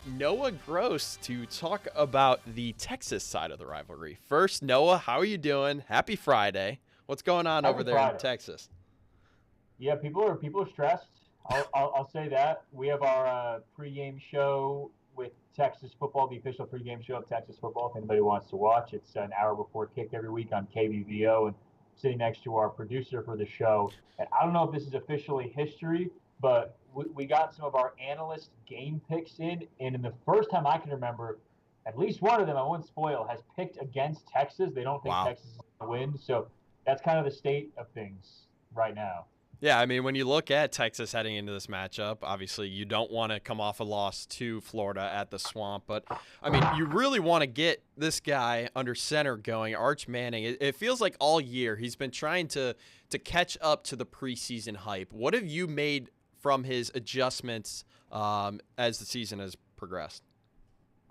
Noah Gross to talk about the Texas side of the rivalry. First, Noah, how are you doing? Happy Friday. What's going on over there in Texas? Yeah, people are stressed. I'll say that. We have our pregame show with Texas football, the official pregame show of Texas football. If anybody wants to watch, it's an hour before kick every week on KBVO, and sitting next to our producer for the show. And I don't know if this is officially history, but we got some of our analyst game picks in, and in the first time I can remember, at least one of them, I won't spoil, has picked against Texas. They don't think Wow. Texas is going to win, so that's kind of the state of things right now. Yeah, I mean, when you look at Texas heading into this matchup, obviously you don't want to come off a loss to Florida at the Swamp. But, I mean, you really want to get this guy under center going, Arch Manning. It feels like all year he's been trying to catch up to the preseason hype. What have you made from his adjustments as the season has progressed?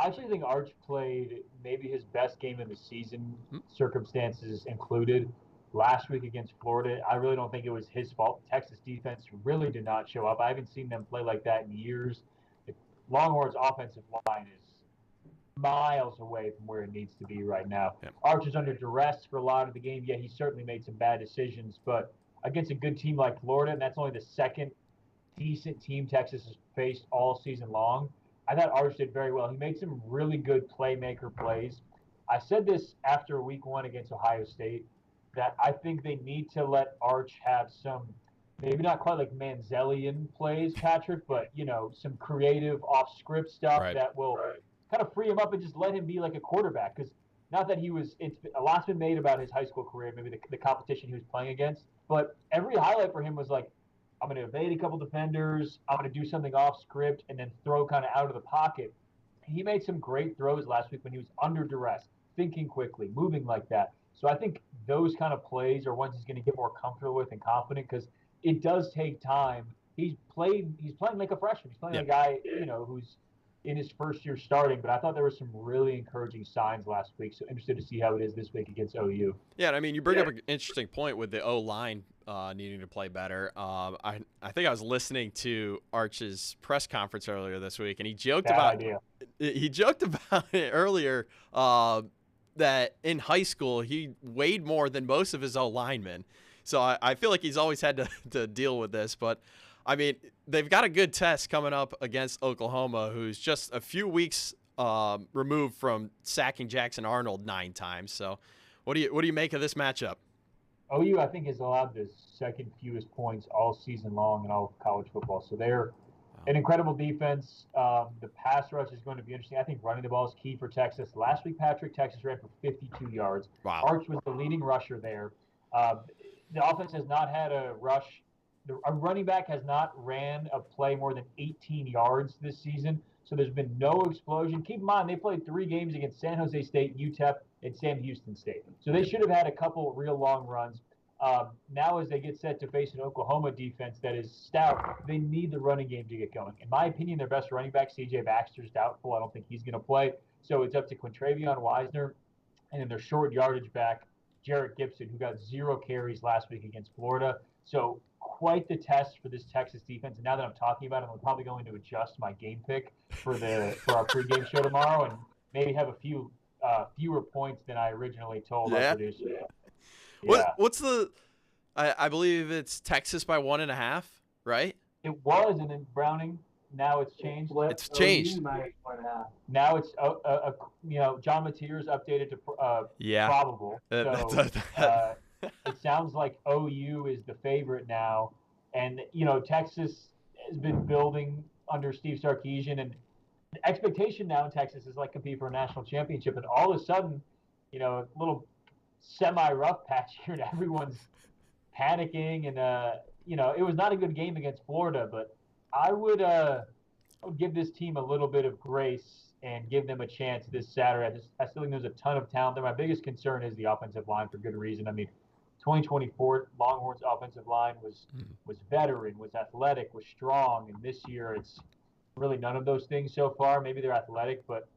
I actually think Arch played maybe his best game of the season, circumstances included. Last week against Florida, I really don't think it was his fault. Texas defense really did not show up. I haven't seen them play like that in years. The Longhorns' offensive line is miles away from where it needs to be right now. Yeah. Arch is under duress for a lot of the game. Yeah, he certainly made some bad decisions, but against a good team like Florida, and that's only the second decent team Texas has faced all season long, I thought Arch did very well. He made some really good playmaker plays. I said this after week one against Ohio State, that I think they need to let Arch have some, maybe not quite like Manzellian plays, Patrick, but, some creative off-script stuff that will kind of free him up and just let him be like a quarterback. Because not that a lot's been made about his high school career, maybe the competition he was playing against, but every highlight for him was like, I'm going to evade a couple defenders, I'm going to do something off-script, and then throw kind of out of the pocket. He made some great throws last week when he was under duress, thinking quickly, moving like that. So I think those kind of plays are ones he's going to get more comfortable with and confident, because it does take time. He's playing like a freshman. He's playing like a guy, who's in his first year starting. But I thought there were some really encouraging signs last week. So interested to see how it is this week against OU. Yeah, I mean, you bring up an interesting point with the O-line needing to play better. I think I was listening to Arch's press conference earlier this week, and he joked about it earlier. That in high school he weighed more than most of his O-linemen. So I feel like he's always had to deal with this. But, I mean, they've got a good test coming up against Oklahoma, who's just a few weeks removed from sacking Jackson Arnold 9 times. So what do you make of this matchup? OU, I think, has allowed the second fewest points all season long in all of college football. So they're an incredible defense. The pass rush is going to be interesting. I think running the ball is key for Texas. Last week, Patrick, Texas ran for 52 yards. Wow. Arch was the leading rusher there. The offense has not had a rush. A running back has not ran a play more than 18 yards this season. So there's been no explosion. Keep in mind, they played 3 games against San Jose State, UTEP, and Sam Houston State. So they should have had a couple real long runs. Now as they get set to face an Oklahoma defense that is stout, they need the running game to get going. In my opinion, their best running back, C.J. Baxter's doubtful. I don't think he's going to play. So it's up to Quintravion Wisner and then their short yardage back, Jarrett Gibson, who got 0 carries last week against Florida. So quite the test for this Texas defense. And now that I'm talking about it, I'm probably going to adjust my game pick for our pregame show tomorrow and maybe have a few fewer points than I originally told our producer. Yeah. What's the? I believe it's Texas by 1.5, right? It was, and then Browning. Now it's changed. It's changed. Now it's John Mateer's updated to probable. So it sounds like OU is the favorite now, and Texas has been building under Steve Sarkisian, and the expectation now in Texas is like compete for a national championship, and all of a sudden, a little semi-rough patch here, and everyone's panicking, and it was not a good game against Florida, but I would give this team a little bit of grace and give them a chance this Saturday. I still think there's a ton of talent there. My biggest concern is the offensive line, for good reason. I mean, 2024 Longhorns offensive line was veteran, was athletic, was strong, and this year it's really none of those things so far. Maybe they're athletic, but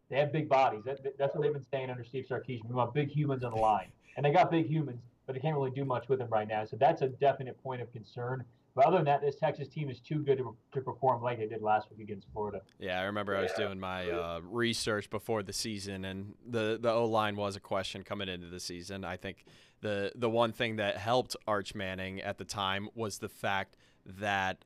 they have big bodies. That's what they've been saying under Steve Sarkisian. We want big humans on the line. And they got big humans, but they can't really do much with them right now. So that's a definite point of concern. But other than that, this Texas team is too good to perform like they did last week against Florida. Yeah, I remember I was doing my research before the season, and the O-line was a question coming into the season. I think the one thing that helped Arch Manning at the time was the fact that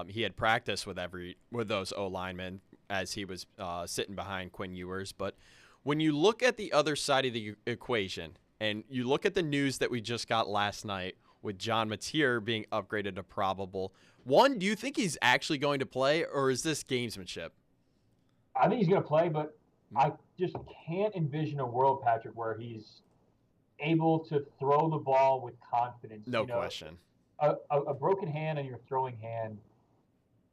he had practiced with those O-linemen as he was sitting behind Quinn Ewers. But when you look at the other side of the equation, and you look at the news that we just got last night with John Mateer being upgraded to probable. One, do you think he's actually going to play, or is this gamesmanship? I think he's going to play, but I just can't envision a world, Patrick, where he's able to throw the ball with confidence. No question. A broken hand on your throwing hand,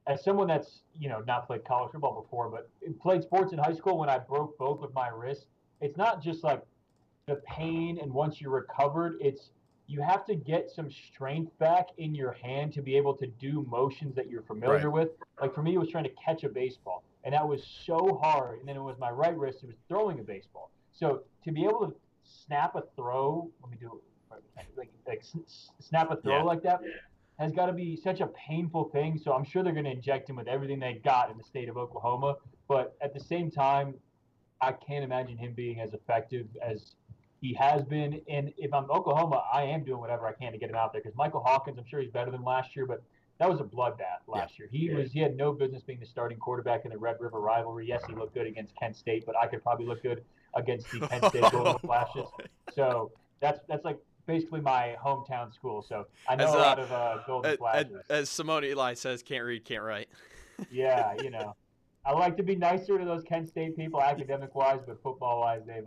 as someone that's, not played college football before, but played sports in high school when I broke both of my wrists, it's not just like the pain and once you're recovered, it's you have to get some strength back in your hand to be able to do motions that you're familiar with. Like for me, it was trying to catch a baseball, and that was so hard. And then it was my right wrist; it was throwing a baseball. So to be able to snap a throw, let me do it, like snap a throw like that, has got to be such a painful thing. So I'm sure they're going to inject him with everything they got in the state of Oklahoma. But at the same time, I can't imagine him being as effective as he has been. And if I'm Oklahoma, I am doing whatever I can to get him out there because Michael Hawkins, I'm sure he's better than last year, but that was a bloodbath last year. He had no business being the starting quarterback in the Red River Rivalry. Yes, he looked good against Kent State, but I could probably look good against the Kent State Golden Flashes. So that's like basically my hometown school. So I know a lot of Golden Flashes. As Simone Eli says, can't read, can't write. Yeah, I like to be nicer to those Kent State people academic-wise, but football-wise, they've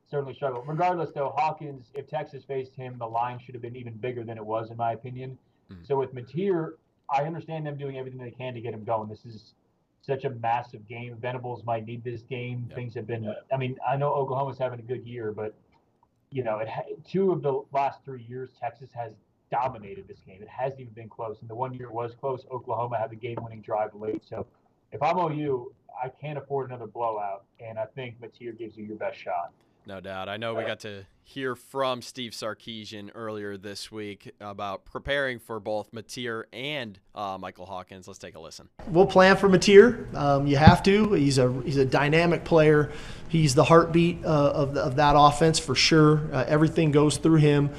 certainly struggled. Regardless, though, Hawkins, if Texas faced him, the line should have been even bigger than it was, in my opinion. So with Mateer, I understand them doing everything they can to get him going. This is such a massive game. Venables might need this game. Things have been – I mean, I know Oklahoma's having a good year, but, 2 of the last 3 years, Texas has dominated this game. It hasn't even been close. And the one year it was close, Oklahoma had the game-winning drive late. So if I'm OU, I can't afford another blowout, and I think Mateer gives you your best shot. No doubt. I know we got to hear from Steve Sarkisian earlier this week about preparing for both Mateer and Michael Hawkins. Let's take a listen. We'll plan for Mateer. You have to. He's a dynamic player. He's the heartbeat of that offense for sure. Everything goes through him.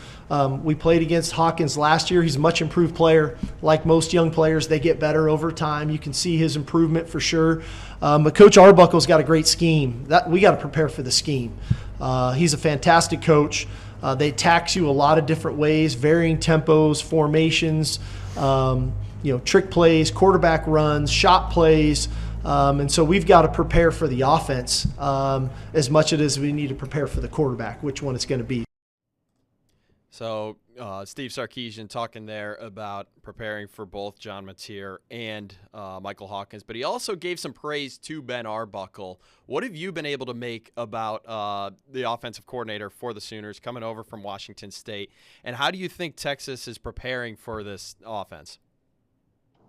We played against Hawkins last year. He's a much improved player. Like most young players, they get better over time. You can see his improvement for sure. But Coach Arbuckle's got a great scheme. We got to prepare for the scheme. He's a fantastic coach. They tax you a lot of different ways, varying tempos, formations, trick plays, quarterback runs, shot plays. And so we've got to prepare for the offense as much as we need to prepare for the quarterback, which one it's going to be. So Steve Sarkisian talking there about preparing for both John Mateer and Michael Hawkins, but he also gave some praise to Ben Arbuckle. What have you been able to make about the offensive coordinator for the Sooners coming over from Washington State, and how do you think Texas is preparing for this offense?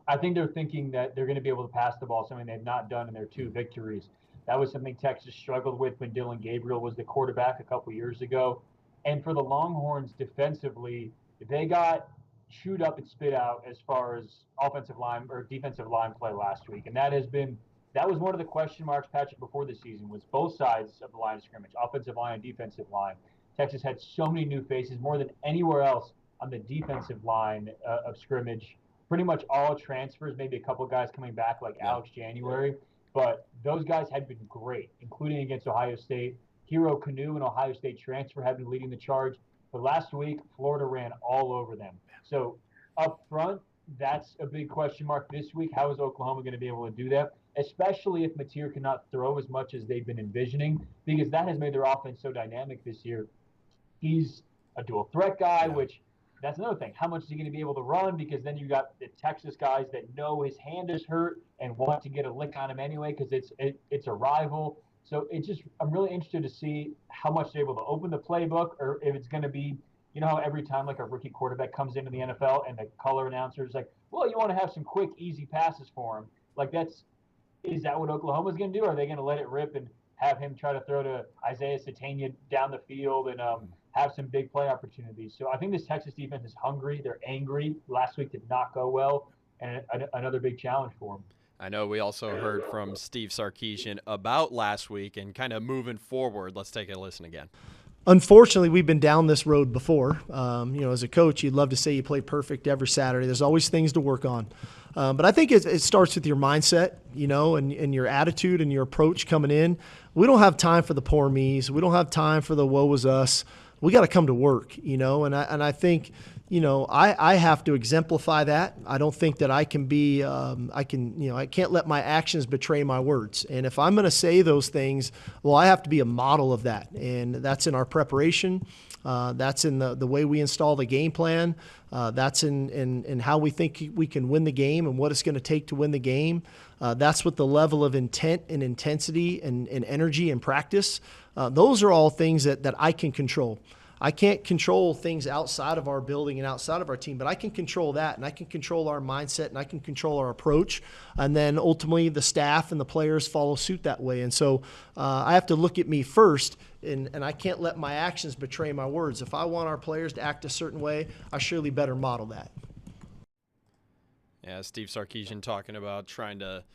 I think they're thinking that they're going to be able to pass the ball, something they've not done in their 2 victories. That was something Texas struggled with when Dylan Gabriel was the quarterback a couple years ago. And for the Longhorns defensively, they got chewed up and spit out as far as offensive line or defensive line play last week. And that was one of the question marks, Patrick, before the season, was both sides of the line of scrimmage, offensive line and defensive line. Texas had so many new faces, more than anywhere else on the defensive line of scrimmage. Pretty much all transfers, maybe a couple of guys coming back like Alex January. But those guys had been great, including against Ohio State. Hero Canoe, an Ohio State transfer, had been leading the charge. But last week, Florida ran all over them. So up front, that's a big question mark this week. How is Oklahoma going to be able to do that? Especially if Mateer cannot throw as much as they've been envisioning, because that has made their offense so dynamic this year. He's a dual threat guy, which that's another thing. How much is he going to be able to run? Because then you got the Texas guys that know his hand is hurt and want to get a lick on him anyway because it's a rival. So I'm really interested to see how much they're able to open the playbook, or if it's going to be, how every time like a rookie quarterback comes into the NFL and the color announcer is like, well, you want to have some quick, easy passes for him. Like is that what Oklahoma's going to do? Or are they going to let it rip and have him try to throw to Isaiah Satania down the field and have some big play opportunities. So I think this Texas defense is hungry. They're angry. Last week did not go well, and another big challenge for them. I know we also heard from Steve Sarkisian about last week and kind of moving forward. Let's take a listen again. Unfortunately, we've been down this road before. As a coach, you'd love to say you play perfect every Saturday. There's always things to work on. But I think it starts with your mindset, and your attitude and your approach coming in. We don't have time for the poor me's. We don't have time for the woe was us. We got to come to work, and I think, I have to exemplify that. I don't think that I can be, I can't let my actions betray my words. And if I'm going to say those things, well, I have to be a model of that. And that's in our preparation. That's in the way we install the game plan. That's in how we think we can win the game and what it's going to take to win the game. That's with the level of intent and intensity and energy and practice. Those are all things that I can control. I can't control things outside of our building and outside of our team, but I can control that, and I can control our mindset, and I can control our approach, and then ultimately the staff and the players follow suit that way. And so I have to look at me first, and I can't let my actions betray my words. If I want our players to act a certain way, I surely better model that. Yeah, Steve Sarkisian talking about trying to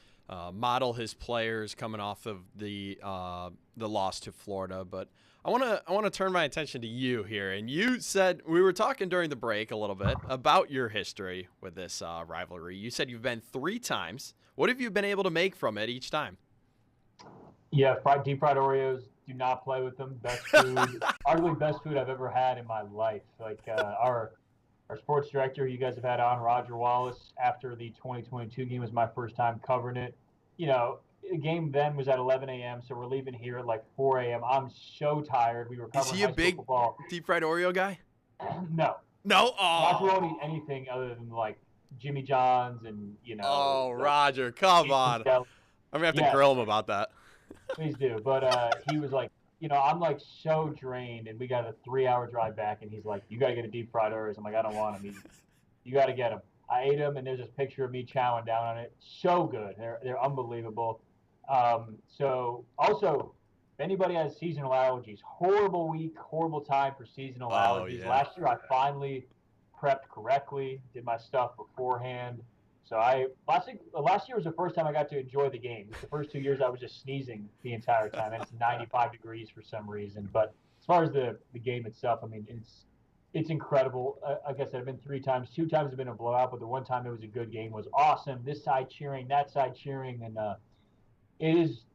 model his players coming off of the loss to Florida, but I want to turn my attention to you here. And you said, we were talking during the break a little bit about your history with this rivalry. You said you've been 3 times. What have you been able to make from it each time? Yeah, deep fried Oreos. Do not play with them. Best food, arguably best food I've ever had in my life. Like our sports director, you guys have had on, Roger Wallace. After the 2022 game was my first time covering it. The game then was at 11 a.m., so we're leaving here at like 4 a.m. I'm so tired. We were covering Is he a big football. deep fried Oreo guy? No. No? Roger Oh. won't eat anything other than like Jimmy John's and, Oh, Roger, come on. I'm going to have to grill him about that. Please do. But he was like, I'm like so drained, and we got a 3-hour drive back, and he's like, you got to get a deep fried Oreos. I'm like, I don't want them. You got to get them. I ate them, and there's this picture of me chowing down on it. So good. They're unbelievable. So also, if anybody has seasonal allergies, horrible week, horrible time for seasonal allergies. Yeah. Last year, I finally prepped correctly, did my stuff beforehand. So last year was the first time I got to enjoy the game. The first 2 years I was just sneezing the entire time, and it's 95 degrees for some reason. But as far as the game itself, I mean, it's incredible. Like I said, I've been 3 times. 2 times have been a blowout, but the one time it was a good game was awesome. This side cheering, that side cheering, and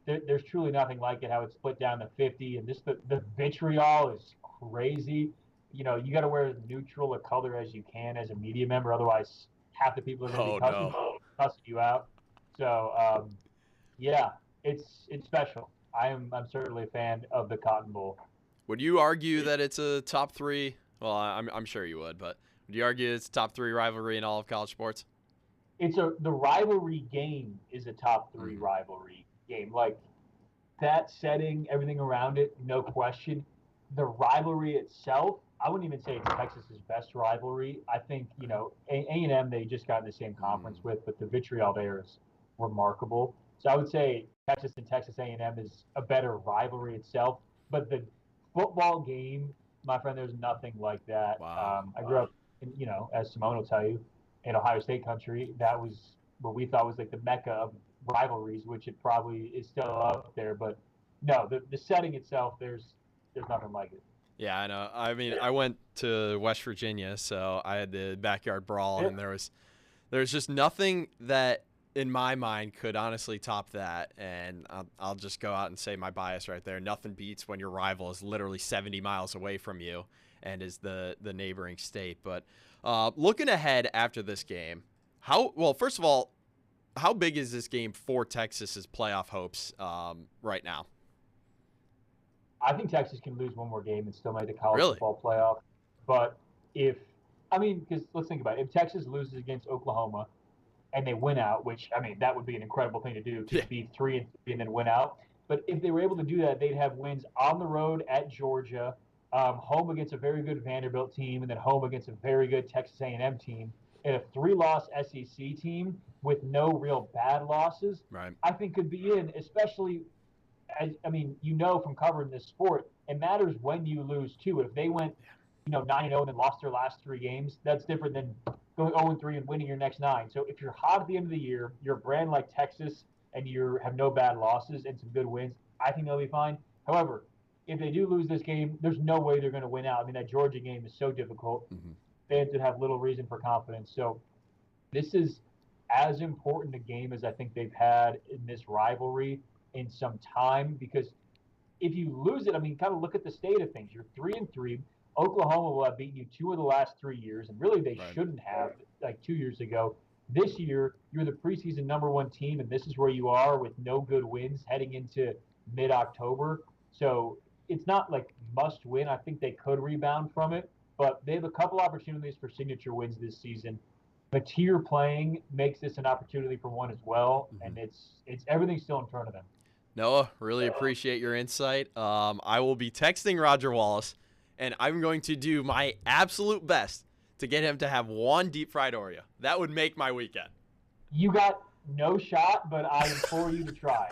there's truly nothing like it. How it's split down to 50, and the vitriol is crazy. You got to wear as neutral a color as you can as a media member, otherwise half the people are going to be cussing you out. So yeah, it's special. I'm certainly a fan of the Cotton Bowl. Would you argue that it's a top 3? Well, I'm sure you would, but would you argue it's a top 3 rivalry in all of college sports? The rivalry game is a top 3 rivalry game. Like that setting, everything around it, no question. The rivalry itself, I wouldn't even say it's Texas's best rivalry. I think, A&M they just got in the same conference with, but the vitriol there is remarkable. So I would say Texas and Texas A&M is a better rivalry itself. But the football game, my friend, there's nothing like that. Wow. I grew up, as Simone will tell you, in Ohio State country. That was what we thought was like the mecca of rivalries, which it probably is still up there. But no, the setting itself, there's nothing like it. Yeah, I know. I mean, I went to West Virginia, so I had the backyard brawl, and there was just nothing that in my mind could honestly top that. And I'll just go out and say my bias right there. Nothing beats when your rival is literally 70 miles away from you and is the neighboring state. But looking ahead after this game, first of all, how big is this game for Texas's playoff hopes right now? I think Texas can lose one more game and still make the college Really? football playoff. But because let's think about it. If Texas loses against Oklahoma and they win out, which, that would be an incredible thing to do, to be 3-3 and then win out. But if they were able to do that, they'd have wins on the road at Georgia, home against a very good Vanderbilt team, and then home against a very good Texas A&M team, and a 3-loss SEC team with no real bad losses. Right. I think could be in, especially I mean, from covering this sport, it matters when you lose too. If they went, 9-0 and then lost their last 3 games, that's different than going 0-3 and winning your next 9. So if you're hot at the end of the year, you're a brand like Texas, and you have no bad losses and some good wins, I think they'll be fine. However, if they do lose this game, there's no way they're going to win out. I mean, that Georgia game is so difficult. Fans would have little reason for confidence. So this is as important a game as I think they've had in this rivalry in some time, because if you lose it, I mean, kind of look at the state of things. You're 3-3. Oklahoma will have beaten you 2 of the last 3 years, and really they shouldn't have, like 2 years ago. This year, you're the preseason #1 team, and this is where you are with no good wins heading into mid-October. So it's not like must win. I think they could rebound from it, but they have a couple opportunities for signature wins this season. Mateer playing makes this an opportunity for one as well, and it's everything's still in front of them. Noah, really appreciate your insight. I will be texting Roger Wallace, and I'm going to do my absolute best to get him to have 1 deep fried Oreo. That would make my weekend. You got no shot, but I implore you to try.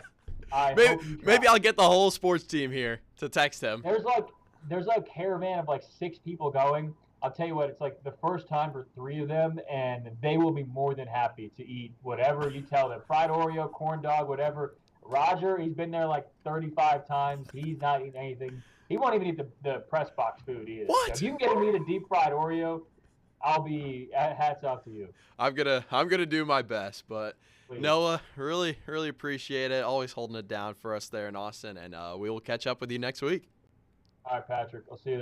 Maybe I'll get the whole sports team here to text him. There's like a caravan of like 6 people going. I'll tell you what, it's like the first time for 3 of them, and they will be more than happy to eat whatever you tell them. Fried Oreo, corn dog, whatever. Roger, he's been there like 35 times. He's not eating anything. He won't even eat the press box food either. What? So if you can get him to eat a deep fried Oreo, I'll be hats off to you. I'm gonna do my best, but Please. Noah, really appreciate it. Always holding it down for us there in Austin, and we will catch up with you next week. All right, Patrick. I'll see you there.